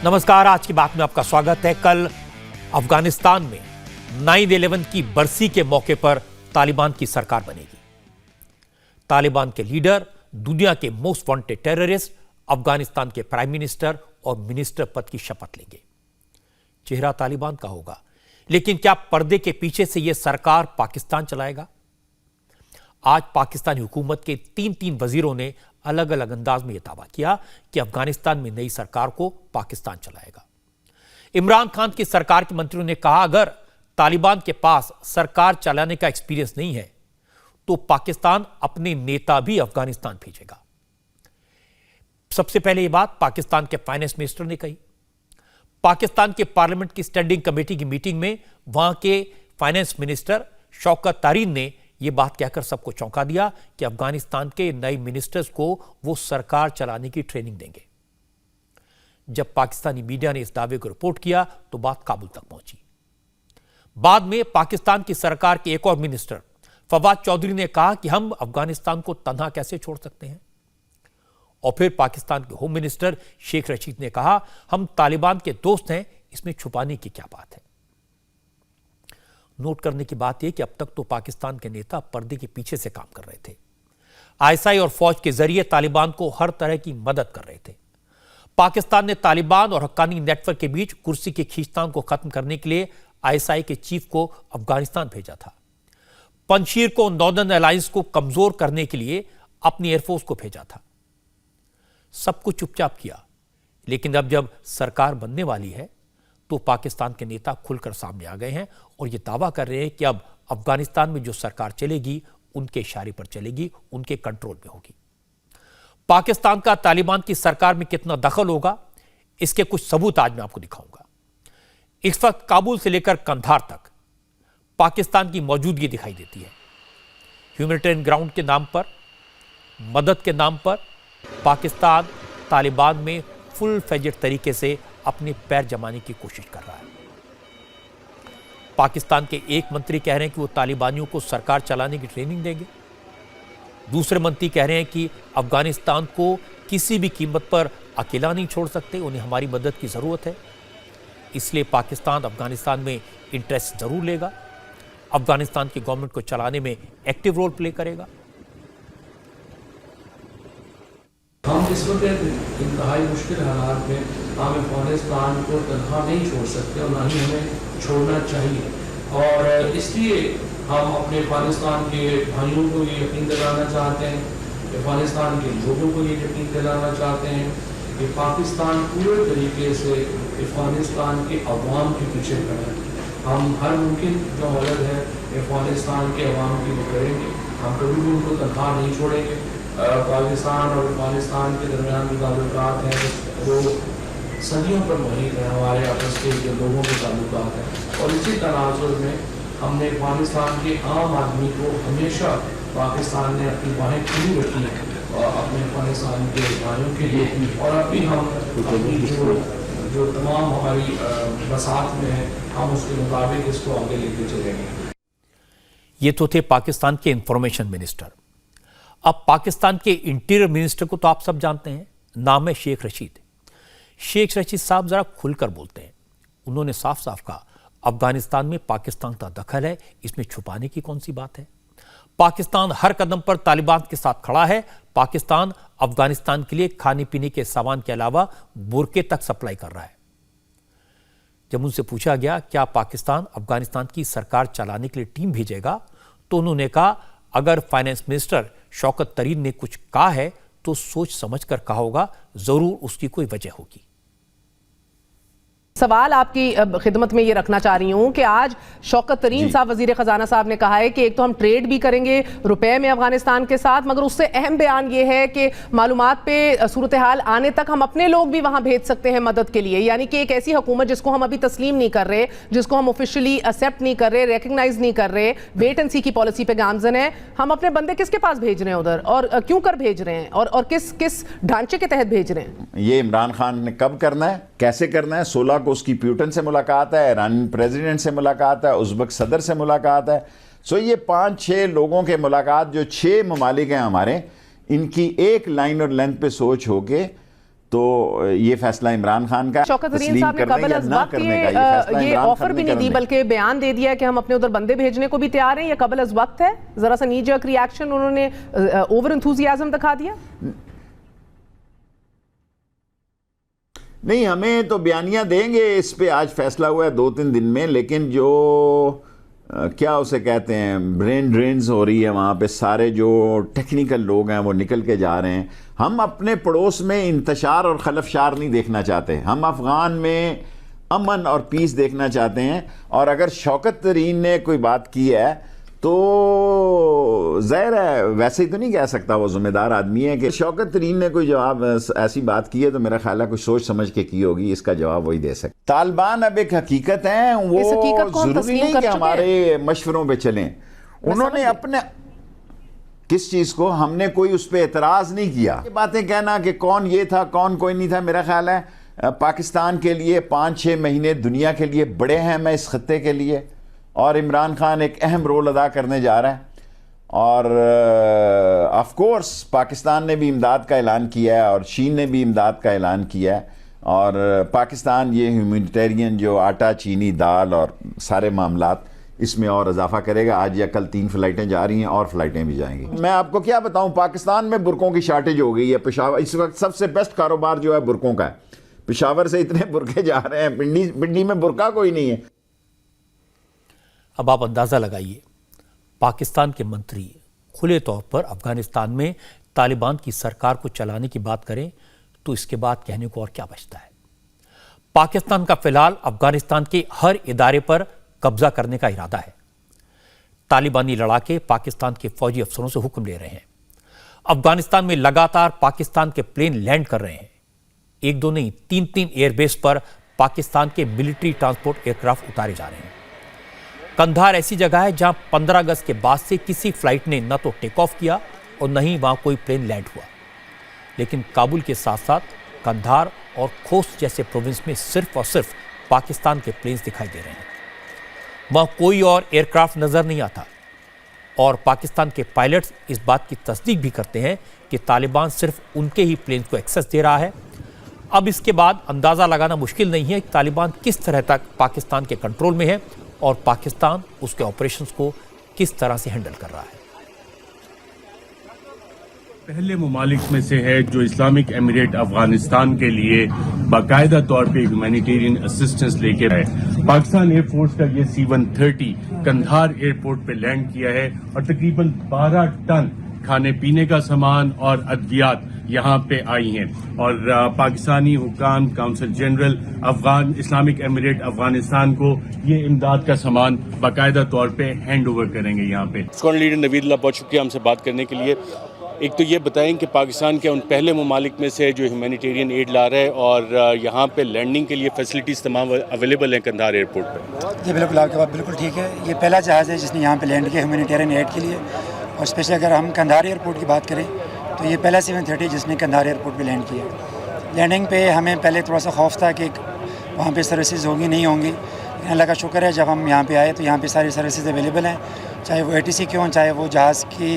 नमस्कार, आज की बात में आपका स्वागत है। कल अफगानिस्तान में 9/11 की बरसी के मौके पर तालिबान की सरकार बनेगी। तालिबान के लीडर, दुनिया के मोस्ट वांटेड टेररिस्ट, अफगानिस्तान के प्राइम मिनिस्टर और मिनिस्टर पद की शपथ लेंगे। चेहरा तालिबान का होगा, लेकिन क्या पर्दे के पीछे से यह सरकार पाकिस्तान चलाएगा? आज पाकिस्तानी हुकूमत के तीन वजीरों ने अलग अलग अंदाज में यह दावा किया कि अफगानिस्तान में नई सरकार को पाकिस्तान चलाएगा। इमरान खान की सरकार के मंत्रियों ने कहा, अगर तालिबान के पास सरकार चलाने का एक्सपीरियंस नहीं है तो पाकिस्तान अपने नेता भी अफगानिस्तान भेजेगा। सबसे पहले यह बात पाकिस्तान के फाइनेंस मिनिस्टर ने कही। पाकिस्तान के पार्लियामेंट की स्टैंडिंग कमेटी की मीटिंग में वहां के फाइनेंस मिनिस्टर शौकत तारीन ने यह बात कहकर सबको चौंका दिया कि अफगानिस्तान के नए मिनिस्टर्स को वो सरकार चलाने की ट्रेनिंग देंगे। जब पाकिस्तानी मीडिया ने इस दावे को रिपोर्ट किया तो बात काबुल तक पहुंची। बाद में पाकिस्तान की सरकार के एक और मिनिस्टर फवाद चौधरी ने कहा कि हम अफगानिस्तान को तन्हा कैसे छोड़ सकते हैं। और फिर पाकिस्तान के होम मिनिस्टर शेख रशीद ने कहा, हम तालिबान के दोस्त हैं, इसमें छुपाने की क्या बात है। नोट करने की बात यह कि अब तक तो पाकिस्तान के नेता पर्दे के पीछे से काम कर रहे थे। आईएसआई और फौज के जरिए तालिबान को हर तरह की मदद कर रहे थे। पाकिस्तान ने तालिबान और हक्कानी नेटवर्क के बीच कुर्सी के खींचतान को खत्म करने के लिए आईएसआई के चीफ को अफगानिस्तान भेजा था। पंजशीर को नॉर्दर्न अलायंस को कमजोर करने के लिए अपनी एयरफोर्स को भेजा था। सब कुछ चुपचाप किया, लेकिन अब जब सरकार बनने वाली है तो पाकिस्तान के नेता खुलकर सामने आ गए हैं और यह दावा कर रहे हैं कि अब अफगानिस्तान में जो सरकार चलेगी उनके इशारे पर चलेगी, उनके कंट्रोल में होगी। पाकिस्तान का तालिबान की सरकार में कितना दखल होगा, इसके कुछ सबूत आज मैं आपको दिखाऊंगा। इस वक्त काबुल से लेकर कंधार तक पाकिस्तान की मौजूदगी दिखाई देती है। ह्यूमैनिटेरियन ग्राउंड के नाम पर, मदद के नाम पर पाकिस्तान तालिबान में फुल फ्लेजेड तरीके से अपने पैर जमाने की कोशिश कर रहा है। पाकिस्तान के एक मंत्री कह रहे हैं कि वो तालिबानियों को सरकार चलाने की ट्रेनिंग देंगे। दूसरे मंत्री कह रहे हैं कि अफगानिस्तान को किसी भी कीमत पर अकेला नहीं छोड़ सकते, उन्हें हमारी मदद की जरूरत है। इसलिए पाकिस्तान अफगानिस्तान में इंटरेस्ट जरूर लेगा, अफगानिस्तान की गवर्नमेंट को चलाने में एक्टिव रोल प्ले करेगा। हम इस वक्त इंतहाई मुश्किल हालात में हम अफगानिस्तान को तनहा नहीं छोड़ सकते और ना ही हमें छोड़ना चाहिए। और इसलिए हम अपने अफगानिस्तान के भाइयों को ये यकीन दिलाना चाहते हैं, अफगानिस्तान के लोगों को ये यकीन दिलाना चाहते हैं कि पाकिस्तान पूरे तरीके से अफगानिस्तान के अवाम के पीछे खड़ा है। हम हर मुमकिन जो मदद है अफगानिस्तान के अवाम की वो करेंगे। हम कभी भी उनको तनहा नहीं छोड़ेंगे। पाकिस्तान और अफगानिस्तान के दरमियान जो ताल्लुकात हैं वो सदियों पर वहीं हैं, हमारे आपस के जो लोगों के ताल्लुकात हैं। और इसी तनाजुर में हमने अफगानिस्तान के आम आदमी को हमेशा पाकिस्तान ने अपनी बाहें खुली रखी हैं अपने अफगानिस्तान के भाइयों के लिए। और अभी हम अपनी जो तमाम हमारी बसात में है, हम उसके मुताबिक इसको आगे लेके चलेंगे। ये तो थे पाकिस्तान के इंफॉर्मेशन मिनिस्टर। अब पाकिस्तान के इंटीरियर मिनिस्टर को तो आप सब जानते हैं, नाम है शेख रशीद। शेख रशीद साहब जरा खुलकर बोलते हैं। उन्होंने साफ साफ कहा, अफगानिस्तान में पाकिस्तान का दखल है, इसमें छुपाने की कौन सी बात है। पाकिस्तान हर कदम पर तालिबान के साथ खड़ा है। पाकिस्तान अफगानिस्तान के लिए खाने पीने के सामान के अलावा बुरके तक सप्लाई कर रहा है। जब उनसे पूछा गया क्या पाकिस्तान अफगानिस्तान की सरकार चलाने के लिए टीम भेजेगा, तो उन्होंने कहा, अगर फाइनेंस मिनिस्टर शौकत तरीन ने कुछ कहा है तो सोच समझकर कहा होगा, जरूर उसकी कोई वजह होगी। सवाल आपकी खिदमत में ये रखना चाह रही हूँ कि आज शौकत तरीन साहब वजीर खजाना साहब ने कहा है कि एक तो हम ट्रेड भी करेंगे रुपए में अफगानिस्तान के साथ, मगर उससे अहम बयान ये है कि मालूमात पे सूरत हाल आने तक हम अपने लोग भी वहाँ भेज सकते हैं मदद के लिए। यानी कि एक ऐसी हुकूमत जिसको हम अभी तस्लीम नहीं कर रहे, जिसको हम ऑफिशियली एक्सेप्ट नहीं कर रहे, रिकग्नाइज नहीं कर रहे, वेट एंड सी की पॉलिसी पे गामजन है, हम अपने बंदे किसके पास भेज रहे हैं उधर और क्यों कर भेज रहे हैं और किस ढांचे के तहत भेज रहे हैं। ये इमरान खान ने कब करना है, कैसे करना है। 16 को उसकी प्यूटन से मुलाकात है, ईरानी प्रेसिडेंट से मुलाकात है, उज़्बेक सदर से मुलाकात है। सो ये 5-6 लोगों के मुलाकात, जो 6 ममालिक हैं हमारे, इनकी एक लाइन और लेंथ पे सोच होके तो ये फैसला इमरान खान का, शौकत तरीन तस्लीम साहब ने करने कबल या अज़ ना वक्त करने का, ये फैसला ये इमरान ऑफर खान भी ने नहीं दी, करना है। बल्कि बयान दे दिया है कि हम अपने उधर बंदे भेजने को भी तैयार हैं। ये कबल अज़ वक्त है, जरा सा नीजक रिएक्शन उन्होंने ओवर एंथुसियाज्म दिखा दिया। नहीं, हमें तो बयानियां देंगे, इस पे आज फैसला हुआ है 2-3 दिन में, लेकिन जो क्या उसे कहते हैं, ब्रेन ड्रेन्स हो रही है वहाँ पे, सारे जो टेक्निकल लोग हैं वो निकल के जा रहे हैं। हम अपने पड़ोस में इंतशार और खलफशार नहीं देखना चाहते, हम अफ़गान में अमन और पीस देखना चाहते हैं। और अगर शौकत तरीन ने कोई बात की है तो ज़ाहिर है, वैसे ही तो नहीं कह सकता, वो ज़िम्मेदार आदमी है कि शौकत तरीन ने कोई जवाब ऐसी बात की है तो मेरा ख्याल है कुछ सोच समझ के की होगी, इसका जवाब वही दे सकते। तालिबान अब एक हकीकत है, वो ज़रूरी नहीं कि हमारे मशवरों पे चलें। उन्होंने अपने किस चीज़ को, हमने कोई उस पर एतराज़ नहीं किया। ये बातें कहना कि कौन ये था कौन कोई नहीं था, मेरा ख्याल है पाकिस्तान के लिए 5-6 महीने दुनिया के लिए बड़े हैं, मैं इस खत्ते के लिए, और इमरान खान एक अहम रोल अदा करने जा रहा है। और ऑफ कोर्स पाकिस्तान ने भी इमदाद का ऐलान किया है और चीन ने भी इमदाद का ऐलान किया है, और पाकिस्तान ये ह्यूमैनिटेरियन जो आटा, चीनी, दाल और सारे मामलात, इसमें और इजाफा करेगा। आज या कल 3 फ़्लाइटें जा रही हैं और फ़्लाइटें भी जाएंगी। मैं आपको क्या बताऊं, पाकिस्तान में बुरकों की शार्टेज हो गई है। पेशावर इस वक्त सबसे बेस्ट कारोबार जो है बुरकों का है। पेशावर से इतने बुरके जा रहे हैं, पिंडी में बुरका कोई नहीं है। अब आप अंदाज़ा लगाइए, पाकिस्तान के मंत्री खुले तौर पर अफगानिस्तान में तालिबान की सरकार को चलाने की बात करें तो इसके बाद कहने को और क्या बचता है। पाकिस्तान का फिलहाल अफगानिस्तान के हर इदारे पर कब्जा करने का इरादा है। तालिबानी लड़ाके पाकिस्तान के फौजी अफसरों से हुक्म ले रहे हैं। अफगानिस्तान में लगातार पाकिस्तान के प्लेन लैंड कर रहे हैं। 1-2 नहीं, 3-3 एयरबेस पर पाकिस्तान के मिलिट्री ट्रांसपोर्ट एयरक्राफ्ट उतारे जा रहे हैं। कंधार ऐसी जगह है जहां 15 अगस्त के बाद से किसी फ्लाइट ने न तो टेक ऑफ किया और न ही वहां कोई प्लेन लैंड हुआ। लेकिन काबुल के साथ साथ कंधार और खोस्त जैसे प्रोविंस में सिर्फ और सिर्फ पाकिस्तान के प्लेन्स दिखाई दे रहे हैं। वहां कोई और एयरक्राफ्ट नजर नहीं आता और पाकिस्तान के पायलट्स इस बात की तस्दीक भी करते हैं कि तालिबान सिर्फ उनके ही प्लेन्स को एक्सेस दे रहा है। अब इसके बाद अंदाजा लगाना मुश्किल नहीं है कि तालिबान किस तरह तक पाकिस्तान के कंट्रोल में है और पाकिस्तान उसके ऑपरेशंस को किस तरह से हैंडल कर रहा है। पहले ममालिक में से है जो इस्लामिक एमिरेट अफगानिस्तान के लिए बाकायदा तौर पे ह्यूमैनिटेरियन असिस्टेंस लेके आए। पाकिस्तान एयरफोर्स का ये C-130 कंधार एयरपोर्ट पे लैंड किया है और तकरीबन 12 टन खाने पीने का सामान और अद्वियात यहाँ पे आई हैं। और पाकिस्तानी हुकाम council general Afghan Islamic emirate Afghanistan को ये इमदाद का सामान बाकायदा तौर पे हैंड ओवर करेंगे। यहाँ पे स्क्वाड्रन लीडर नवीदुल्लाह बहुत शुक्रिया हमसे बात करने के लिए। एक तो ये बताएं कि पाकिस्तान के उन पहले ममालिक में से जो ह्यूमैनिटेरियन एड ला रहा है और यहाँ पे लैंडिंग के लिए फैसिलिटीज़ तमाम अवेलेबल हैं कंधार एयरपोर्ट पर। जी बिल्कुल, आपकी बात बिल्कुल ठीक है। ये पहला जहाज़ है जिसने यहाँ पे लैंड किया ह्यूमैनिटेरियन एड के लिए। और स्पेशली अगर हम कंधार एयरपोर्ट की बात करें तो ये पहला C-130 जिसने कंधार एयरपोर्ट पे लैंड किया। लैंडिंग पे हमें पहले थोड़ा सा खौफ था कि वहाँ पे सर्विसेज होंगी नहीं होंगी। अल्लाह का शुक्र है जब हम यहाँ पे आए तो यहाँ पे सारी सर्विसेज अवेलेबल हैं, चाहे वो ATC की हों, चाहे वो जहाज़ की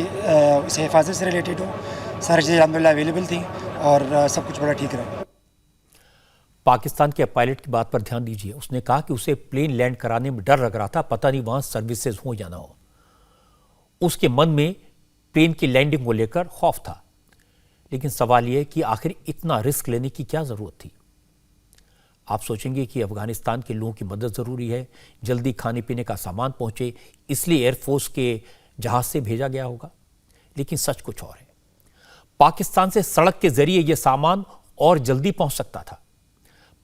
से हिफाजत से रिलेटेड हो। सारी चीज़ें अलहमदुलिल्लाह अवेलेबल थी और सब कुछ बड़ा ठीक रहा। पाकिस्तान के पायलट की बात पर ध्यान दीजिए। उसने कहा कि उसे प्लेन लैंड कराने में डर लग रहा था, पता नहीं वहाँ सर्विसेज हो या ना हो। उसके मन में प्लेन की लैंडिंग को लेकर खौफ था। लेकिन सवाल यह कि आखिर इतना रिस्क लेने की क्या जरूरत थी। आप सोचेंगे कि अफगानिस्तान के लोगों की मदद जरूरी है, जल्दी खाने पीने का सामान पहुंचे, इसलिए एयरफोर्स के जहाज से भेजा गया होगा। लेकिन सच कुछ और है। पाकिस्तान से सड़क के जरिए यह सामान और जल्दी पहुंच सकता था।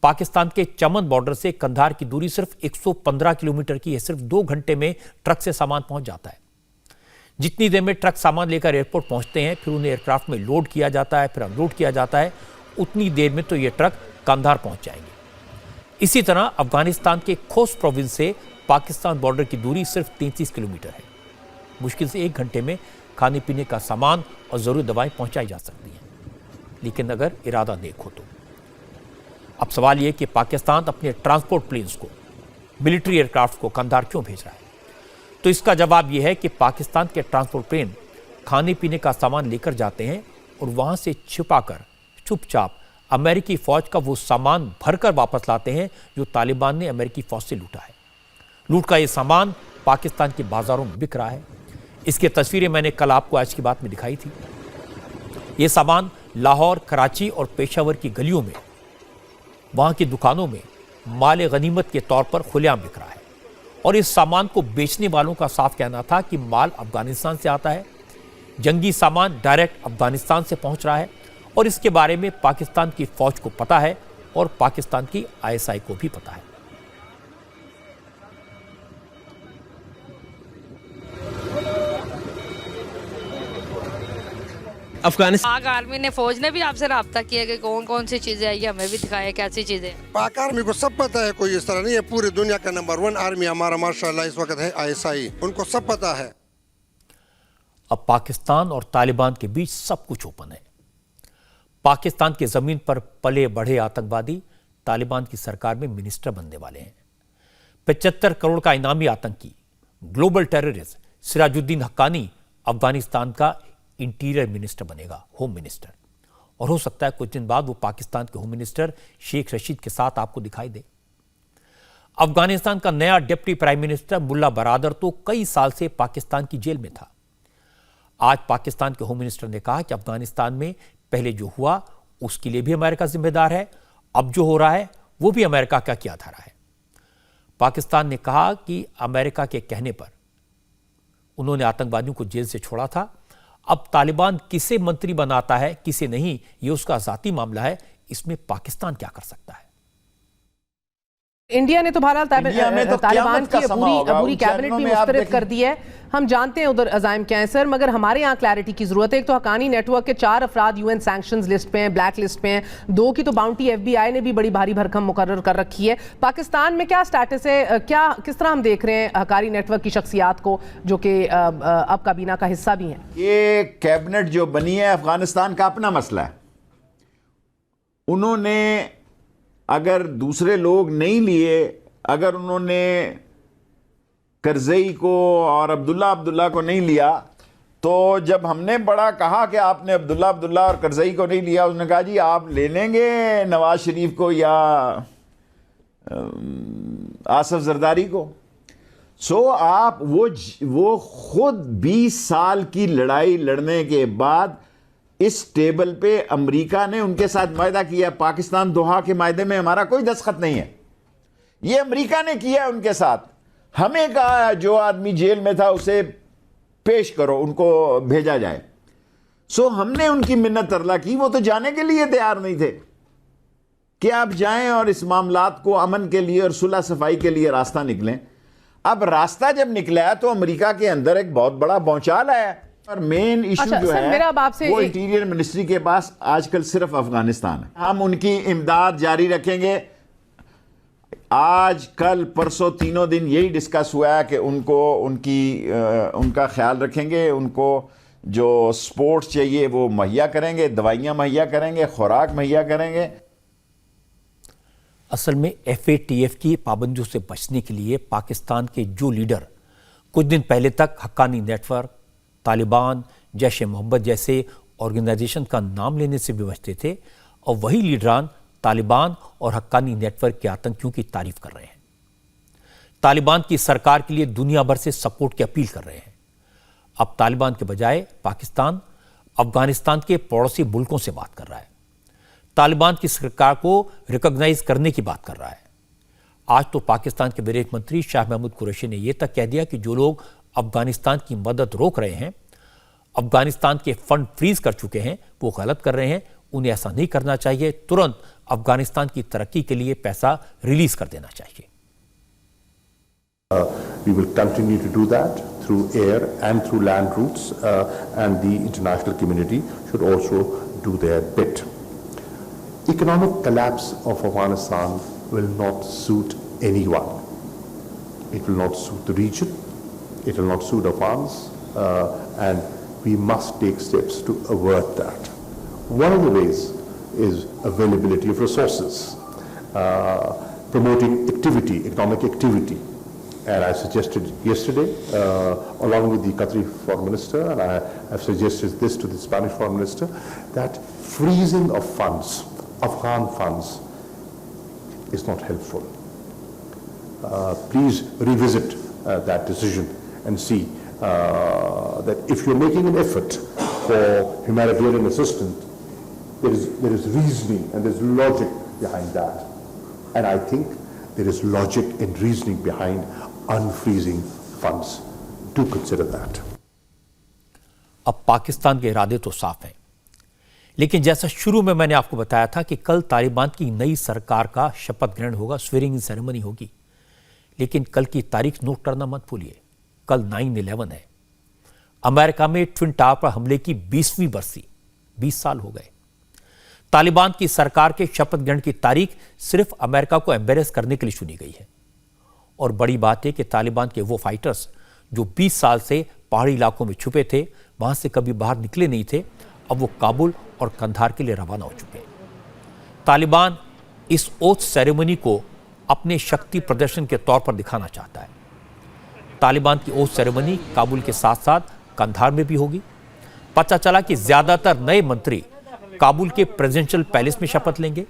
पाकिस्तान के चमन बॉर्डर से कंधार की दूरी सिर्फ 115 किलोमीटर की है। सिर्फ 2 घंटे में ट्रक से सामान पहुंच जाता है। जितनी देर में ट्रक सामान लेकर एयरपोर्ट पहुंचते हैं, फिर उन्हें एयरक्राफ्ट में लोड किया जाता है, फिर अनलोड किया जाता है, उतनी देर में तो ये ट्रक कंधार पहुंच जाएंगे। इसी तरह अफगानिस्तान के खोस्त प्रोविंस से पाकिस्तान बॉर्डर की दूरी सिर्फ 33 किलोमीटर है। मुश्किल से 1 घंटे में खाने पीने का सामान और जरूरी दवाएं पहुंचाई जा सकती हैं। लेकिन अगर इरादा नेक हो तो। अब सवाल यह कि पाकिस्तान अपने ट्रांसपोर्ट प्लेन्स को, मिलिट्री एयरक्राफ्ट को कंधार क्यों भेज रहा है। तो इसका जवाब यह है कि पाकिस्तान के ट्रांसपोर्ट प्लेन खाने पीने का सामान लेकर जाते हैं और वहां से छिपाकर चुपचाप अमेरिकी फौज का वो सामान भरकर वापस लाते हैं जो तालिबान ने अमेरिकी फौज से लूटा है। लूट का ये सामान पाकिस्तान के बाजारों में बिक रहा है। इसकी तस्वीरें मैंने कल आपको आज की बात में दिखाई थी। ये सामान लाहौर, कराची और पेशावर की गलियों में, वहां की दुकानों में माल गनीमत के तौर पर खुलेआम बिक रहा है। और इस सामान को बेचने वालों का साफ कहना था कि माल अफगानिस्तान से आता है, जंगी सामान डायरेक्ट अफगानिस्तान से पहुंच रहा है और इसके बारे में पाकिस्तान की फौज को पता है और पाकिस्तान की ISI को भी पता है। अफगानिस्तान पाक आर्मी ने, फौज ने भी आपसे रब्ता किया कि कौन कौन सी चीजें आई, हमें भी दिखाया कैसी चीजें। पाक आर्मी को सब पता है, कोई इस तरह नहीं है। पूरी दुनिया का नंबर 1 आर्मी हमारा माशाल्लाह इस वक्त है ISI, उनको सब पता है। अब पाकिस्तान और तालिबान के बीच सब कुछ ओपन है। पाकिस्तान की जमीन पर पले बढ़े आतंकवादी तालिबान की सरकार में मिनिस्टर बनने वाले हैं। 75 करोड़ का इनामी आतंकी ग्लोबल टेररिस्ट सिराजुद्दीन हक्कानी अफगानिस्तान का इंटीरियर मिनिस्टर बनेगा, होम मिनिस्टर। और हो सकता है कुछ दिन बाद वो पाकिस्तान के होम मिनिस्टर शेख रशीद के साथ आपको दिखाई दे। अफगानिस्तान का नया डिप्टी प्राइम मिनिस्टर मुल्ला बरादर तो कई साल से पाकिस्तान की जेल में था। आज पाकिस्तान के होम मिनिस्टर ने कहा कि अफगानिस्तान में पहले जो हुआ उसके लिए भी अमेरिका जिम्मेदार है, अब जो हो रहा है वो भी अमेरिका का किया धारा है। पाकिस्तान ने कहा कि अमेरिका के कहने पर उन्होंने आतंकवादियों को जेल से छोड़ा था। अब तालिबान किसे मंत्री बनाता है किसे नहीं, ये उसका जाती मामला है। इसमें पाकिस्तान क्या कर सकता है? इंडिया ने तो बहरहाल तालिबान की पूरी कैबिनेट भी मुस्तरद कर दी है। हम जानते हैं उधर अज़ाइम क्या है सर, मगर हमारे यहाँ क्लैरिटी की जरूरत है। एक तो हक्कानी नेटवर्क के 4 अफराद UN सैंक्शंस लिस्ट पे हैं, ब्लैक लिस्ट पे हैं। 2 की तो बाउंटी FBI ने भी बड़ी भारी भरकम मुकर्रर कर रखी है। पाकिस्तान में क्या स्टेटस है, क्या किस तरह हम देख रहे हैं हक्कानी नेटवर्क की शख्सियात को जो कि अब काबीना का हिस्सा भी हैं? ये कैबिनेट जो बनी है अफगानिस्तान का अपना मसला है। उन्होंने अगर दूसरे लोग नहीं लिए, अगर उन्होंने करज़ई को और अब्दुल्ला को नहीं लिया, तो जब हमने बड़ा कहा कि आपने अब्दुल्ला और करज़ई को नहीं लिया, उसने कहा जी आप ले लेंगे नवाज शरीफ को या आसफ जरदारी को। सो आप वो खुद 20 साल की लड़ाई लड़ने के बाद इस टेबल पे अमेरिका ने उनके साथ वायदा किया। पाकिस्तान दोहा के मायदे में हमारा कोई दस्तखत नहीं है, ये अमेरिका ने किया उनके साथ। हमें कहा जो आदमी जेल में था उसे पेश करो, उनको भेजा जाए। सो हमने उनकी मिन्नत तरला की, वो तो जाने के लिए तैयार नहीं थे कि आप जाएं और इस मामलात को अमन के लिए और सुलह सफाई के लिए रास्ता निकलें। अब रास्ता जब निकला तो अमेरिका के अंदर एक बहुत बड़ा भौचाल आया। और मेन इशू जो है वो इंटीरियर मिनिस्ट्री के पास आजकल सिर्फ अफगानिस्तान है। हम उनकी इमदाद जारी रखेंगे। आज कल परसों तीनों दिन यही डिस्कस हुआ है कि उनका ख्याल रखेंगे, उनको जो स्पोर्ट्स चाहिए वो मुहैया करेंगे, दवाइयाँ मुहैया करेंगे, खुराक मुहैया करेंगे। असल में FATF की पाबंदियों से बचने के लिए पाकिस्तान के जो लीडर कुछ दिन पहले तक हक्कानी नेटवर्क, तालिबान, जैश-ए-मोहम्मद जैसे ऑर्गेनाइजेशन का नाम लेने से भी बचते थे, और वही लीडरान तालिबान और हक्कानी नेटवर्क के आतंकियों की तारीफ कर रहे हैं। तालिबान की सरकार के लिए दुनिया भर से सपोर्ट की अपील कर रहे हैं। अब तालिबान के बजाय पाकिस्तान अफगानिस्तान के पड़ोसी मुल्कों से बात कर रहा है, तालिबान की सरकार को रिकॉग्नाइज करने की बात कर रहा है। आज तो पाकिस्तान के विदेश मंत्री शाह महमूद कुरैशी ने यह तक कह दिया कि जो लोग अफगानिस्तान की मदद रोक रहे हैं, अफगानिस्तान के फंड फ्रीज कर चुके हैं, वो गलत कर रहे हैं, उन्हें ऐसा नहीं करना चाहिए। तुरंत अफगानिस्तान की तरक्की के लिए पैसा रिलीज कर देना चाहिए। We will continue to do that through air and through land routes, and the international community should also do their bit. Economic collapse of Afghanistan will not suit anyone. It will not suit the region. It will not suit Afghans, and we must take steps to avert that. One of the ways is availability of resources, promoting activity, economic activity. And I suggested yesterday, along with the Qatari Foreign Minister, and I have suggested this to the Spanish Foreign Minister, that freezing of funds Afghan funds is not helpful. Please revisit that decision and see that if you're making an effort for humanitarian assistance, there is reasoning and there's logic behind that. And I think there is logic and reasoning behind unfreezing funds. Do consider that. अब पाकिस्तान के इरादे तो साफ हैं, लेकिन जैसा शुरू में मैंने आपको बताया था कि कल तालिबान की नई सरकार का शपथ ग्रहण होगा, स्वेरिंग इन सेरेमनी होगी। लेकिन कल की तारीख नोट करना मत भूलिए, कल 9/11 है। अमेरिका में ट्विन टावर पर हमले की 20वीं बरसी, 20 साल हो गए। तालिबान की सरकार के शपथ ग्रहण की तारीख सिर्फ अमेरिका को एम्बेरस करने के लिए चुनी गई है। और बड़ी बात है कि तालिबान के वो फाइटर्स जो 20 साल से पहाड़ी इलाकों में छुपे थे, वहां से कभी बाहर निकले नहीं थे, अब वो काबुल और कंधार के लिए रवाना हो चुके हैं। तालिबान इस ओथ सेरेमनी को अपने शक्ति प्रदर्शन के तौर पर दिखाना चाहता है। तालिबान की ओथ सेरेमनी काबुल के साथ साथ कंधार में भी होगी। पता चला कि ज्यादातर नए मंत्री काबुल के प्रेसिडेंशियल पैलेस में शपथ लेंगे।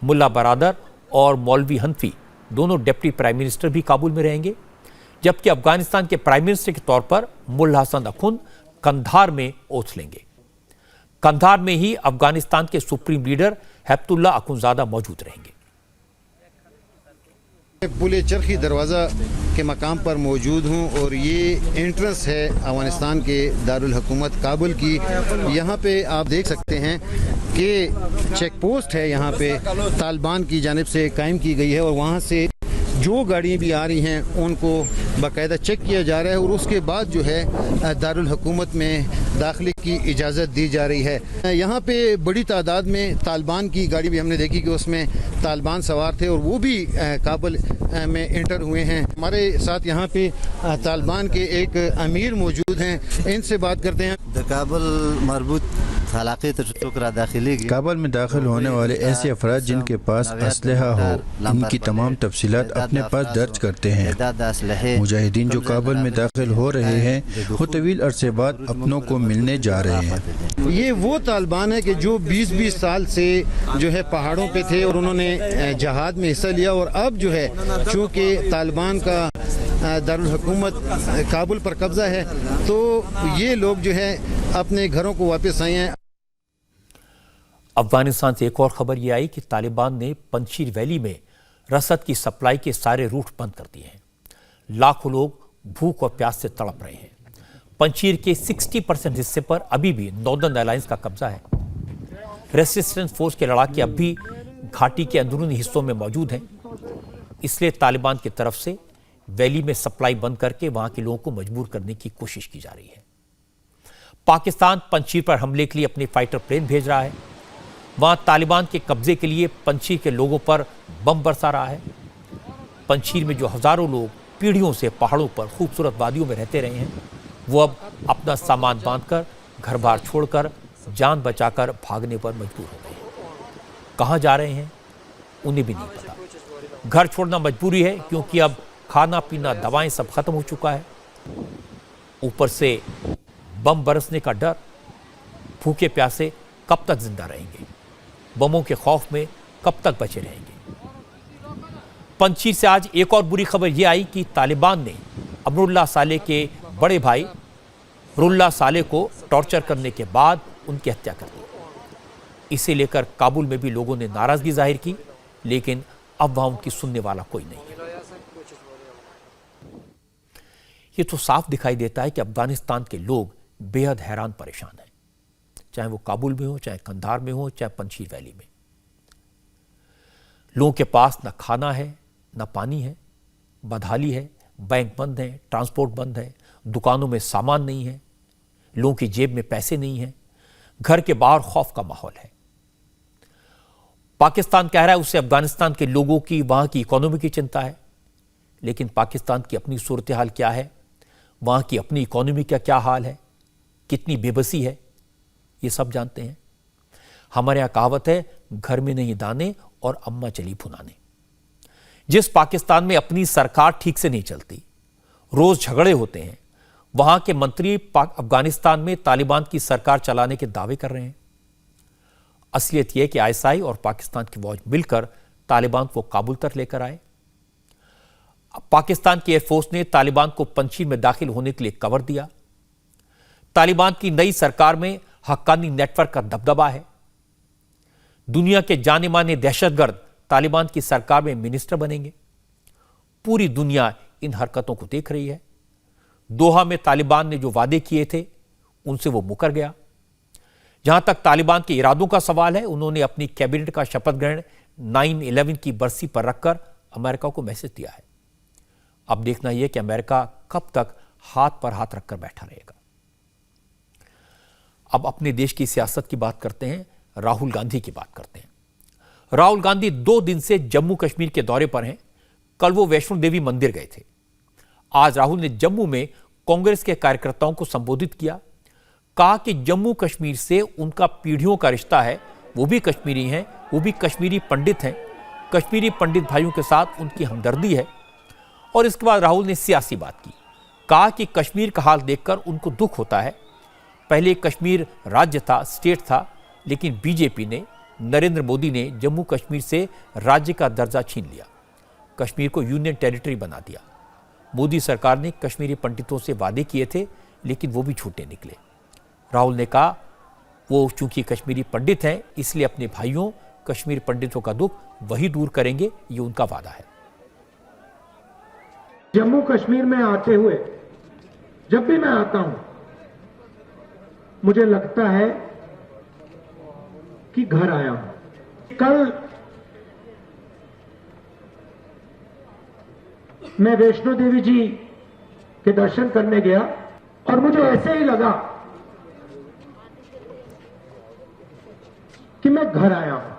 मुल्ला बरादर और मौलवी हनफी दोनों डिप्टी प्राइम मिनिस्टर भी काबुल में रहेंगे, जबकि अफगानिस्तान के प्राइम मिनिस्टर के तौर पर मुल्ला हसन अखुंद कंधार में ओथ लेंगे। कंधार में ही अफगानिस्तान के सुप्रीम लीडर हैबतुल्ला अखुंजादा मौजूद रहेंगे। पुल चरखी दरवाज़ा के मकाम पर मौजूद हूँ और ये एंट्रेंस है अफगानिस्तान के दारुल हुकूमत काबुल की। यहाँ पे आप देख सकते हैं कि चेक पोस्ट है, यहाँ पे तालिबान की जानिब से कायम की गई है और वहाँ से जो गाड़ियाँ भी आ रही हैं उनको बाकायदा चेक किया जा रहा है और उसके बाद जो है दारुल हुकूमत में दाखिले की इजाज़त दी जा रही है। यहाँ पे बड़ी तादाद में तालिबान की गाड़ी भी हमने देखी कि उसमें तालिबान सवार थे और वो भी काबुल में एंटर हुए हैं। हमारे साथ यहाँ पे तालिबान के एक अमीर मौजूद हैं, इनसे बात करते हैं। काबुल में दाखिल होने वाले ऐसे अफराद जिनके पास असलहा हो, इनकी तमाम तफसीलात अपने पास दर्ज करते हैं। मुजाहिदीन जो काबुल में दाखिल हो रहे हैं वो तवील अरसे बाद अपनों को मिलने जा रहे हैं। ये वो तालिबान है कि जो 20-20 साल से जो है पहाड़ों पे थे और उन्होंने जहाद में हिस्सा लिया और अब जो है चूँकि तालिबान का दारुल हुकूमत काबुल पर कब्जा है तो ये लोग जो है अपने घरों को वापस आए हैं। अफगानिस्तान से एक और खबर यह आई कि तालिबान ने पंजशीर वैली में रसद की सप्लाई के सारे रूट बंद कर दिए हैं। लाखों लोग भूख और प्यास से तड़प रहे हैं। पंजशीर के 60% हिस्से पर अभी भी नॉर्दर्न अलायंस का कब्जा है। रेसिस्टेंस फोर्स के लड़ाके अब भी घाटी के अंदरूनी हिस्सों में मौजूद हैं। इसलिए तालिबान की तरफ से वैली में सप्लाई बंद करके वहां के लोगों को मजबूर करने की कोशिश की जा रही है। पाकिस्तान पंजशीर पर हमले के लिए अपने फाइटर प्लेन भेज रहा है। वहां तालिबान के कब्जे के लिए पंजशीर के लोगों पर बम बरसा रहा है। पंजशीर में जो हजारों लोग पीढ़ियों से पहाड़ों पर खूबसूरत वादियों में रहते रहे हैं, वो अब अपना सामान बांधकर घर बार छोड़कर जान बचाकर भागने पर मजबूर हो गए हैं। कहां जा रहे हैं उन्हें भी नहीं पता। घर छोड़ना मजबूरी है क्योंकि अब खाना पीना दवाएं सब खत्म हो चुका है। ऊपर से बम बरसने का डर। भूखे प्यासे कब तक जिंदा रहेंगे? बमों के खौफ में कब तक बचे रहेंगे? पंजशीर से आज एक और बुरी खबर यह आई कि तालिबान ने अमरुल्लाह साले के बड़े भाई रुल्ला साले को टॉर्चर करने के बाद उनकी हत्या कर दी। इसे लेकर काबुल में भी लोगों ने नाराजगी जाहिर की, लेकिन अब वहां उनकी सुनने वाला कोई नहीं है। ये तो साफ दिखाई देता है कि अफगानिस्तान के लोग बेहद हैरान परेशान हैं, चाहे वो काबुल में हो, चाहे कंधार में हो, चाहे पंजशीर वैली में। लोगों के पास न खाना है, न पानी है, बदहाली है, बैंक बंद है, ट्रांसपोर्ट बंद है, दुकानों में सामान नहीं है, लोगों की जेब में पैसे नहीं है, घर के बाहर खौफ का माहौल है। पाकिस्तान कह रहा है उसे अफगानिस्तान के लोगों की, वहां की इकोनॉमी की चिंता है, लेकिन पाकिस्तान की अपनी सूरत हाल क्या है, वहां की अपनी इकोनॉमी का क्या हाल है, कितनी बेबसी है, ये सब जानते हैं। हमारे यहां कहावत है, घर में नहीं दाने और अम्मा चली भुनाने। जिस पाकिस्तान में अपनी सरकार ठीक से नहीं चलती, रोज झगड़े होते हैं, वहां के मंत्री अफगानिस्तान में तालिबान की सरकार चलाने के दावे कर रहे हैं। असलियत यह कि आईएसआई और पाकिस्तान की फौज मिलकर तालिबान को काबुल तक लेकर आए। पाकिस्तान की एयरफोर्स ने तालिबान को पंजशीर में दाखिल होने के लिए कवर दिया। तालिबान की नई सरकार में हक्कानी नेटवर्क का दबदबा है। दुनिया के जाने माने दहशतगर्द तालिबान की सरकार में मिनिस्टर बनेंगे। पूरी दुनिया इन हरकतों को देख रही है। दोहा में तालिबान ने जो वादे किए थे उनसे वो मुकर गया। जहां तक तालिबान के इरादों का सवाल है, उन्होंने अपनी कैबिनेट का शपथ ग्रहण 9/11 की बरसी पर रखकर अमेरिका को मैसेज दिया है। अब देखना यह कि अमेरिका कब तक हाथ पर हाथ रखकर बैठा रहेगा। अब अपने देश की सियासत की बात करते हैं, राहुल गांधी की बात करते हैं। राहुल गांधी 2 दिन से जम्मू कश्मीर के दौरे पर हैं। कल वो वैष्णो देवी मंदिर गए थे। आज राहुल ने जम्मू में कांग्रेस के कार्यकर्ताओं को संबोधित किया। कहा कि जम्मू कश्मीर से उनका पीढ़ियों का रिश्ता है, वो भी कश्मीरी हैं, वो भी कश्मीरी पंडित हैं। कश्मीरी पंडित भाइयों के साथ उनकी हमदर्दी है। और इसके बाद राहुल ने सियासी बात की। कहा कि कश्मीर का हाल देखकर उनको दुख होता है। पहले कश्मीर राज्य था, स्टेट था, लेकिन बीजेपी ने, नरेंद्र मोदी ने जम्मू कश्मीर से राज्य का दर्जा छीन लिया, कश्मीर को यूनियन टेरिटरी बना दिया। मोदी सरकार ने कश्मीरी पंडितों से वादे किए थे, लेकिन वो भी झूठे निकले। राहुल ने कहा वो चूंकि कश्मीरी पंडित हैं, इसलिए अपने भाइयों कश्मीरी पंडितों का दुख वही दूर करेंगे, ये उनका वादा है। जम्मू कश्मीर में आते हुए जब भी मैं आता हूं, मुझे लगता है कि घर आया हूं। कल मैं वैष्णो देवी जी के दर्शन करने गया और मुझे ऐसे ही लगा कि मैं घर आया हूं।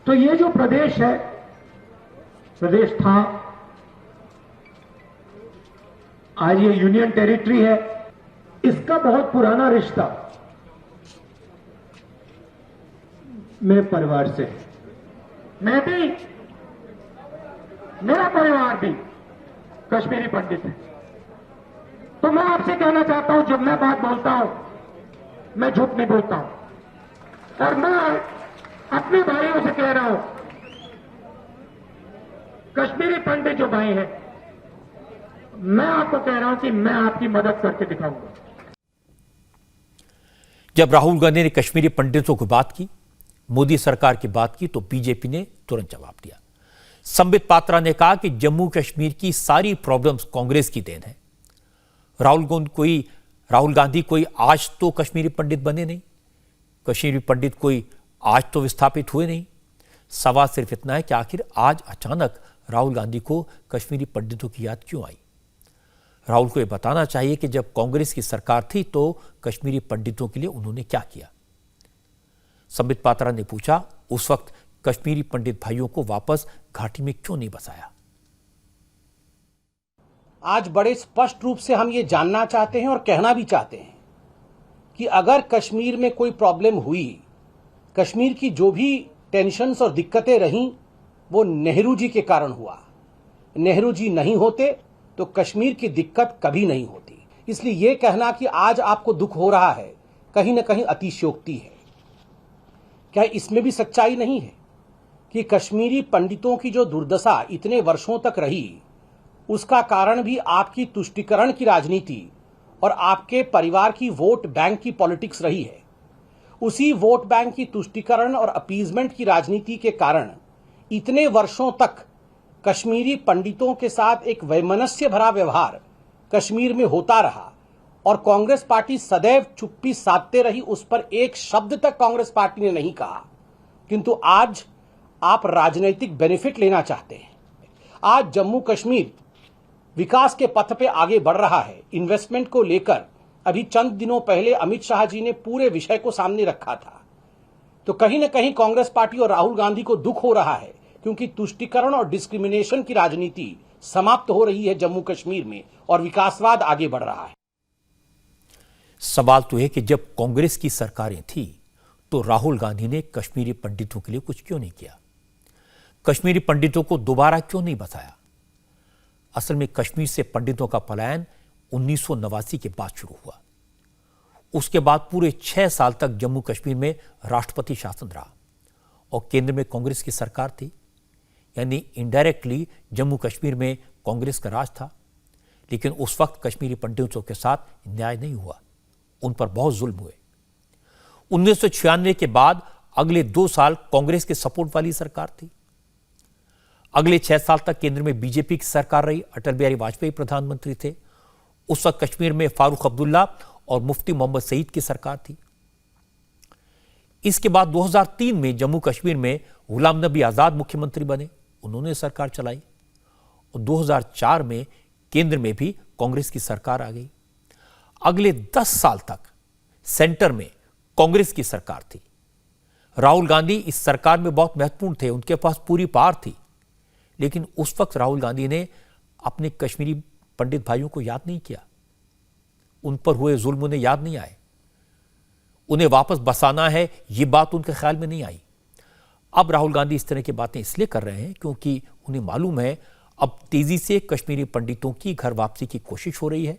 तो ये जो प्रदेश है, प्रदेश था, आज ये यूनियन टेरिटरी है, इसका बहुत पुराना रिश्ता मेरे परिवार से। मैं भी, मेरा परिवार भी कश्मीरी पंडित है। तो मैं आपसे कहना चाहता हूं, जब मैं बात बोलता हूं, मैं झूठ नहीं बोलता हूं। और मैं अपने भाइयों से कह रहा हूं, कश्मीरी पंडित जो भाई हैं, मैं आपको कह रहा हूं कि मैं आपकी मदद करके दिखाऊंगा। जब राहुल गांधी ने कश्मीरी पंडितों की बात की, मोदी सरकार की बात की, तो बीजेपी ने तुरंत जवाब दिया। संबित पात्रा ने कहा कि जम्मू कश्मीर की सारी प्रॉब्लम्स कांग्रेस की देन है। राहुल गांधी कोई आज तो कश्मीरी पंडित बने नहीं, कश्मीरी पंडित कोई आज तो विस्थापित हुए नहीं। सवाल सिर्फ इतना है कि आखिर आज अचानक राहुल गांधी को कश्मीरी पंडितों की याद क्यों आई। राहुल को यह बताना चाहिए कि जब कांग्रेस की सरकार थी तो कश्मीरी पंडितों के लिए उन्होंने क्या किया। संबित पात्रा ने पूछा, उस वक्त कश्मीरी पंडित भाइयों को वापस घाटी में क्यों नहीं बसाया। आज बड़े स्पष्ट रूप से हम ये जानना चाहते हैं और कहना भी चाहते हैं कि अगर कश्मीर में कोई प्रॉब्लम हुई, कश्मीर की जो भी टेंशन्स और दिक्कतें रहीं, वो नेहरू जी के कारण हुआ। नेहरू जी नहीं होते तो कश्मीर की दिक्कत कभी नहीं होती। इसलिए ये कहना कि आज आपको दुख हो रहा है, कहीं ना कहीं अतिशयोक्ति है। क्या इसमें भी सच्चाई नहीं है कि कश्मीरी पंडितों की जो दुर्दशा इतने वर्षों तक रही, उसका कारण भी आपकी तुष्टीकरण की राजनीति और आपके परिवार की वोट बैंक की पॉलिटिक्स रही है। उसी वोट बैंक की तुष्टीकरण और अपीजमेंट की राजनीति के कारण इतने वर्षों तक कश्मीरी पंडितों के साथ एक वैमनस्य भरा व्यवहार कश्मीर में होता रहा और कांग्रेस पार्टी सदैव चुप्पी साधते रही। उस पर एक शब्द तक कांग्रेस पार्टी ने नहीं कहा। किंतु आज आप राजनीतिक बेनिफिट लेना चाहते हैं। आज जम्मू कश्मीर विकास के पथ पे आगे बढ़ रहा है। इन्वेस्टमेंट को लेकर अभी चंद दिनों पहले अमित शाह जी ने पूरे विषय को सामने रखा था। तो कहीं ना कहीं कांग्रेस पार्टी और राहुल गांधी को दुख हो रहा है, क्योंकि तुष्टीकरण और डिस्क्रिमिनेशन की राजनीति समाप्त हो रही है जम्मू कश्मीर में और विकासवाद आगे बढ़ रहा है। सवाल तो है कि जब कांग्रेस की सरकारें थी तो राहुल गांधी ने कश्मीरी पंडितों के लिए कुछ क्यों नहीं किया, कश्मीरी पंडितों को दोबारा क्यों नहीं बसाया। असल में कश्मीर से पंडितों का पलायन 1989 के बाद शुरू हुआ। उसके बाद पूरे 6 साल तक जम्मू कश्मीर में राष्ट्रपति शासन रहा और केंद्र में कांग्रेस की सरकार थी, यानी इनडायरेक्टली जम्मू कश्मीर में कांग्रेस का राज था। लेकिन उस वक्त कश्मीरी पंडितों के साथ न्याय नहीं हुआ, उन पर बहुत जुल्म हुए। 1996 के बाद अगले 2 साल कांग्रेस के सपोर्ट वाली सरकार थी। अगले 6 साल तक केंद्र में बीजेपी की सरकार रही, अटल बिहारी वाजपेयी प्रधानमंत्री थे। उस वक्त कश्मीर में फारूक अब्दुल्ला और मुफ्ती मोहम्मद सईद की सरकार थी। इसके बाद 2003 में जम्मू कश्मीर में गुलाम नबी आजाद मुख्यमंत्री बने, उन्होंने सरकार चलाई और 2004 में केंद्र में भी कांग्रेस की सरकार आ गई। अगले 10 साल तक सेंटर में कांग्रेस की सरकार थी। राहुल गांधी इस सरकार में बहुत महत्वपूर्ण थे, उनके पास पूरी पावर थी। लेकिन उस वक्त राहुल गांधी ने अपने कश्मीरी पंडित भाइयों को याद नहीं किया, उन पर हुए जुल्म उन्हें याद नहीं आए। उन्हें वापस बसाना है, ये बात उनके ख्याल में नहीं आई। अब राहुल गांधी इस तरह की बातें इसलिए कर रहे हैं क्योंकि उन्हें मालूम है अब तेजी से कश्मीरी पंडितों की घर वापसी की कोशिश हो रही है।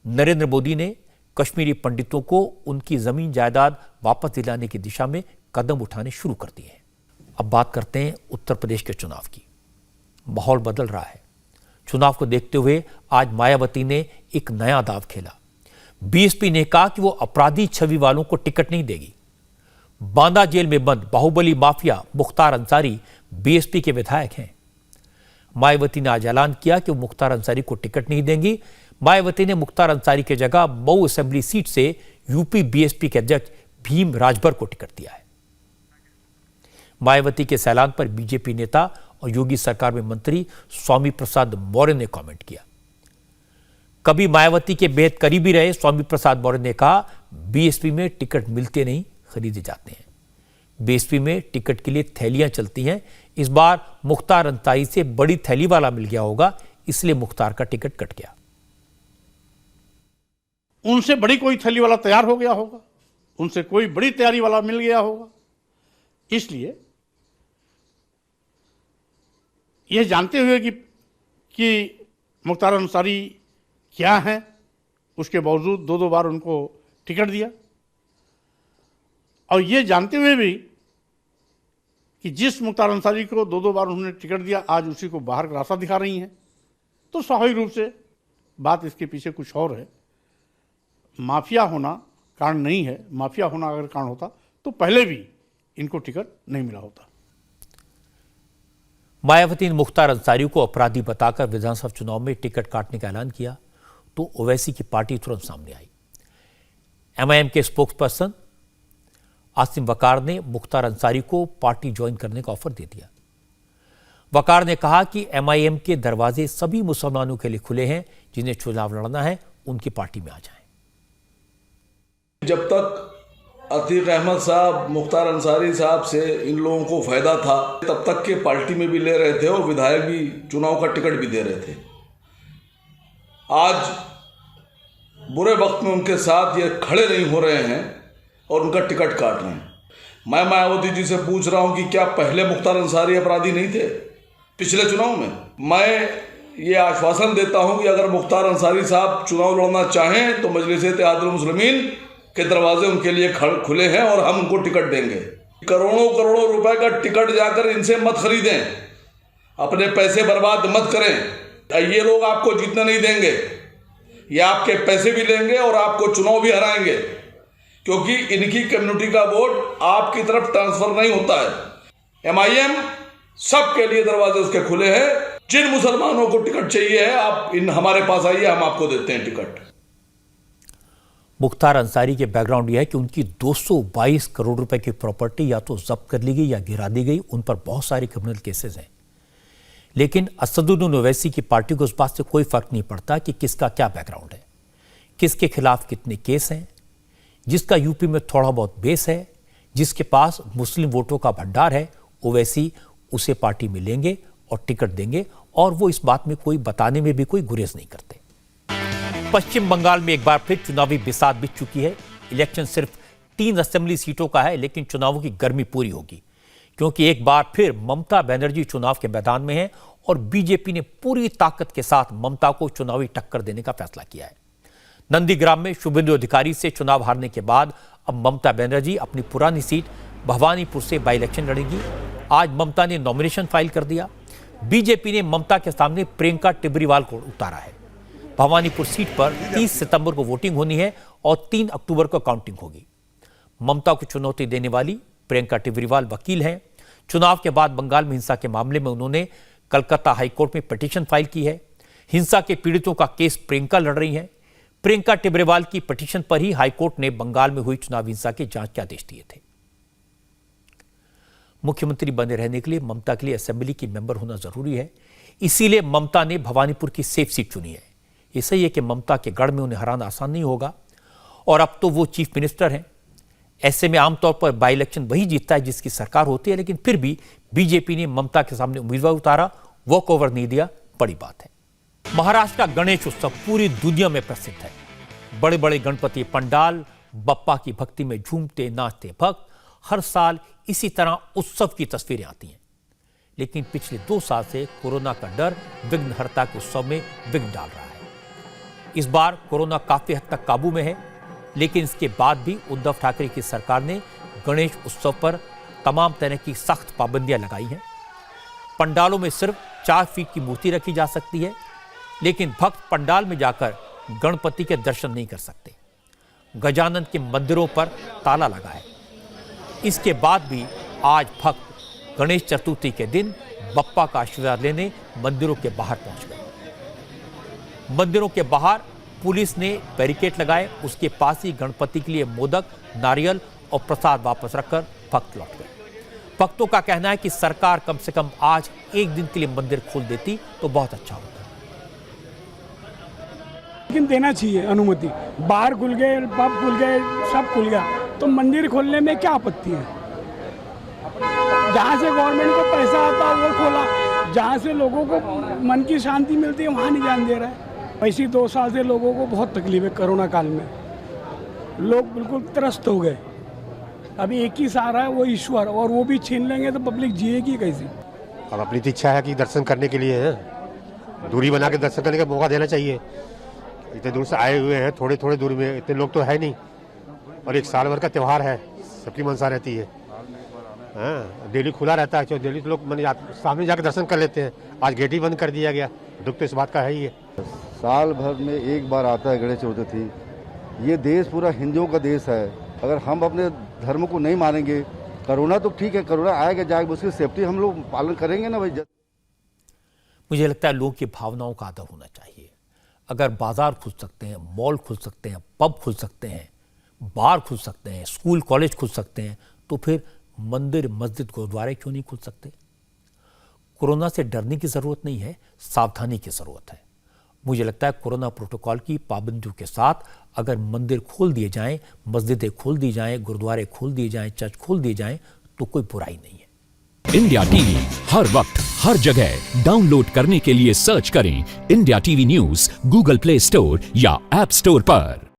नरेंद्र मोदी ने कश्मीरी पंडितों को उनकी जमीन जायदाद वापस दिलाने की दिशा में कदम उठाने शुरू कर दिए हैं। अब बात करते हैं उत्तर प्रदेश के चुनाव की। माहौल बदल रहा है। चुनाव को देखते हुए आज मायावती ने एक नया दांव खेला। बीएसपी ने कहा कि वो अपराधी छवि वालों को टिकट नहीं देगी। बांदा जेल में बंद बाहुबली माफिया मुख्तार अंसारी बीएसपी के विधायक हैं। मायावती ने आज ऐलान किया कि वो मुख्तार अंसारी को टिकट नहीं देंगी। मायावती ने मुख्तार अंसारी की जगह मऊ असेंबली सीट से यूपी बीएसपी के अध्यक्ष भीम राजभर को टिकट दिया है। मायावती के इस ऐलान पर बीजेपी नेता और योगी सरकार में मंत्री स्वामी प्रसाद मौर्य ने कमेंट किया। कभी मायावती के बेहद करीबी रहे स्वामी प्रसाद मौर्य ने कहा, बीएसपी में टिकट मिलते नहीं, खरीदे जाते हैं। बीएसपी में टिकट के लिए थैलियां चलती हैं। इस बार मुख्तार अंसारी से बड़ी थैली वाला मिल गया होगा, इसलिए मुख्तार का टिकट कट गया। उनसे बड़ी कोई थैली वाला तैयार हो गया होगा, उनसे कोई बड़ी तैयारी वाला मिल गया होगा। इसलिए यह जानते हुए कि मुख्तार अंसारी क्या है, उसके बावजूद 2 बार उनको टिकट दिया और ये जानते हुए भी कि जिस मुख्तार अंसारी को 2 बार उन्होंने टिकट दिया आज उसी को बाहर का रास्ता दिखा रही हैं, तो स्वाभाविक रूप से बात इसके पीछे कुछ और है। माफिया होना कारण नहीं है। माफिया होना अगर कारण होता तो पहले भी इनको टिकट नहीं मिला होता। मायावती ने मुख्तार अंसारी को अपराधी बताकर विधानसभा चुनाव में टिकट काटने का ऐलान किया तो ओवैसी की पार्टी तुरंत सामने आई। एमआईएम के स्पोक्सपर्सन आसिम वकार ने मुख्तार अंसारी को पार्टी ज्वाइन करने का ऑफर दे दिया। वकार ने कहा कि एमआईएम के दरवाजे सभी मुसलमानों के लिए खुले हैं, जिन्हें चुनाव लड़ना है उनकी पार्टी में आ जाएं। जब तक अतीक अहमद साहब, मुख्तार अंसारी साहब से इन लोगों को फायदा था, तब तक के पार्टी में भी ले रहे थे और विधायक भी चुनाव का टिकट भी दे रहे थे। आज बुरे वक्त में उनके साथ ये खड़े नहीं हो रहे हैं और उनका टिकट काट रहे हैं। मैं मायावती जी से पूछ रहा हूं कि क्या पहले मुख्तार अंसारी अपराधी नहीं थे पिछले चुनाव में? मैं ये आश्वासन देता हूं कि अगर मुख्तार अंसारी साहब चुनाव लड़ना चाहें तो मजलिस-ए-इत्तेहादुल मुस्लिमीन के दरवाजे उनके लिए खुले हैं और हम उनको टिकट देंगे। करोड़ों करोड़ों रुपए का टिकट जाकर इनसे मत खरीदें, अपने पैसे बर्बाद मत करें। ये लोग आपको जीतने नहीं देंगे, ये आपके पैसे भी लेंगे और आपको चुनाव भी हराएंगे, क्योंकि इनकी कम्युनिटी का वोट आपकी तरफ ट्रांसफर नहीं होता है। एमआईएम सबके लिए दरवाजे उसके खुले हैं। जिन मुसलमानों को टिकट चाहिए है, आप हमारे पास आइए, हम आपको देते हैं टिकट। मुख्तार अंसारी के बैकग्राउंड यह है कि उनकी 222 करोड़ रुपए की प्रॉपर्टी या तो जब्त कर ली गई या गिरा दी गई। उन पर बहुत सारे क्रिमिनल केसेस हैं। लेकिन असदुद्दीन ओवैसी की पार्टी को उस बात से कोई फर्क नहीं पड़ता कि किसका क्या बैकग्राउंड है, किसके खिलाफ कितने केस हैं। जिसका यूपी में थोड़ा बहुत बेस है, जिसके पास मुस्लिम वोटों का भंडार है, ओवैसी उसे पार्टी में लेंगे और टिकट देंगे और वो इस बात में कोई बताने में भी कोई गुरेज नहीं करते। पश्चिम बंगाल में एक बार फिर चुनावी बिसात बिछ चुकी है। इलेक्शन सिर्फ 3 असेंबली सीटों का है, लेकिन चुनावों की गर्मी पूरी होगी, क्योंकि एक बार फिर ममता बनर्जी चुनाव के मैदान में है और बीजेपी ने पूरी ताकत के साथ ममता को चुनावी टक्कर देने का फैसला किया है। नंदीग्राम में शुभेंदु अधिकारी से चुनाव हारने के बाद अब ममता बनर्जी अपनी पुरानी सीट भवानीपुर से बाई इलेक्शन लड़ेंगी। आज ममता ने नॉमिनेशन फाइल कर दिया। बीजेपी ने ममता के सामने प्रियंका टिब्रीवाल को उतारा है। भवानीपुर सीट पर 30 सितंबर को वोटिंग होनी है और 3 अक्टूबर को काउंटिंग होगी। ममता को चुनौती देने वाली प्रियंका टिब्रीवाल वकील हैं। चुनाव के बाद बंगाल में हिंसा के मामले में उन्होंने कलकत्ता हाईकोर्ट में पिटीशन फाइल की है। हिंसा के पीड़ितों का केस प्रियंका लड़ रही हैं। प्रियंका टिब्रीवाल की पिटीशन पर ही हाईकोर्ट ने बंगाल में हुई चुनाव हिंसा की जांच के आदेश दिए थे। मुख्यमंत्री बने रहने के लिए ममता के लिए असेंबली की मेंबर होना जरूरी है, इसीलिए ममता ने भवानीपुर की सेफ सीट चुनी है। ये सही है कि ममता के गढ़ में उन्हें हराना आसान नहीं होगा और अब तो वो चीफ मिनिस्टर हैं। ऐसे में आमतौर पर बाई इलेक्शन वही जीतता है जिसकी सरकार होती है, लेकिन फिर भी बीजेपी ने ममता के सामने उम्मीदवार उतारा, वॉक ओवर नहीं दिया, बड़ी बात है। महाराष्ट्र का गणेश उत्सव पूरी दुनिया में प्रसिद्ध है। बड़े बड़े गणपति पंडाल, बप्पा की भक्ति में झूमते नाचते भक्त, हर साल इसी तरह उत्सव की तस्वीरें आती हैं। लेकिन पिछले 2 साल से कोरोना का डर विघ्नहर्ता के उत्सव में विघ्न डाल रहा है। इस बार कोरोना काफी हद तक काबू में है, लेकिन इसके बाद भी उद्धव ठाकरे की सरकार ने गणेश उत्सव पर तमाम तरह की सख्त पाबंदियां लगाई हैं। पंडालों में सिर्फ 4 फीट की मूर्ति रखी जा सकती है, लेकिन भक्त पंडाल में जाकर गणपति के दर्शन नहीं कर सकते। गजानन के मंदिरों पर ताला लगा है। इसके बाद भी आज भक्त गणेश चतुर्थी के दिन बप्पा का आशीर्वाद लेने मंदिरों के बाहर पहुंच गए। मंदिरों के बाहर पुलिस ने बैरिकेड लगाए, उसके पास ही गणपति के लिए मोदक, नारियल और प्रसाद वापस रखकर भक्त लौट गए। भक्तों का कहना है कि सरकार कम से कम आज एक दिन के लिए मंदिर खोल देती तो बहुत अच्छा होता। लेकिन देना चाहिए अनुमति। बाहर खुल गए, पब खुल गए, सब खुल गया, तो मंदिर खोलने में क्या आपत्ति है? जहाँ से गवर्नमेंट को पैसा आता है वो खोला, जहाँ से लोगों को मन की शांति मिलती है वहाँ नहीं जान दे रहा है। ऐसी 2 साल से लोगों को बहुत तकलीफ है। कोरोना काल में लोग बिल्कुल त्रस्त हो गए। अभी एक ही सहारा है, वो ईश्वर, और वो भी छीन लेंगे तो पब्लिक जिएगी कैसी? अब अपनी तो इच्छा है कि दर्शन करने के लिए है, दूरी बना के दर्शन करने का मौका देना चाहिए। इतने दूर से आए हुए हैं, थोड़े थोड़े दूर में, इतने लोग तो है नहीं, और एक साल भर का त्यौहार है, सबकी मनसा रहती है। हाँ, डेली खुला रहता है, डेली तो लोग सामने जाकर दर्शन कर लेते हैं। आज गेट ही बंद कर दिया गया, दुख तो इस बात का है ही है। साल भर में एक बार आता है गणेश चतुर्थी। ये देश पूरा हिंदुओं का देश है। अगर हम अपने धर्म को नहीं मानेंगे, कोरोना तो ठीक है, कोरोना आएगा जाएगा, उसकी सेफ्टी हम लोग पालन करेंगे ना भाई। मुझे लगता है लोगों की भावनाओं का आदर होना चाहिए। अगर बाजार खुल सकते हैं, मॉल खुल सकते हैं, पब खुल सकते हैं, बार खुल सकते हैं, स्कूल कॉलेज खुल सकते हैं, तो फिर मंदिर, मस्जिद, गुरुद्वारे क्यों नहीं खुल सकते? कोरोना से डरने की जरूरत नहीं है, सावधानी की जरूरत है। मुझे लगता है कोरोना प्रोटोकॉल की पाबंदियों के साथ अगर मंदिर खोल दिए जाएं, मस्जिदें खोल दी जाएं, गुरुद्वारे खोल दिए जाएं, चर्च खोल दिए जाएं, तो कोई बुराई नहीं है। इंडिया टीवी हर वक्त हर जगह डाउनलोड करने के लिए सर्च करें India TV news Google play store या ऐप स्टोर पर।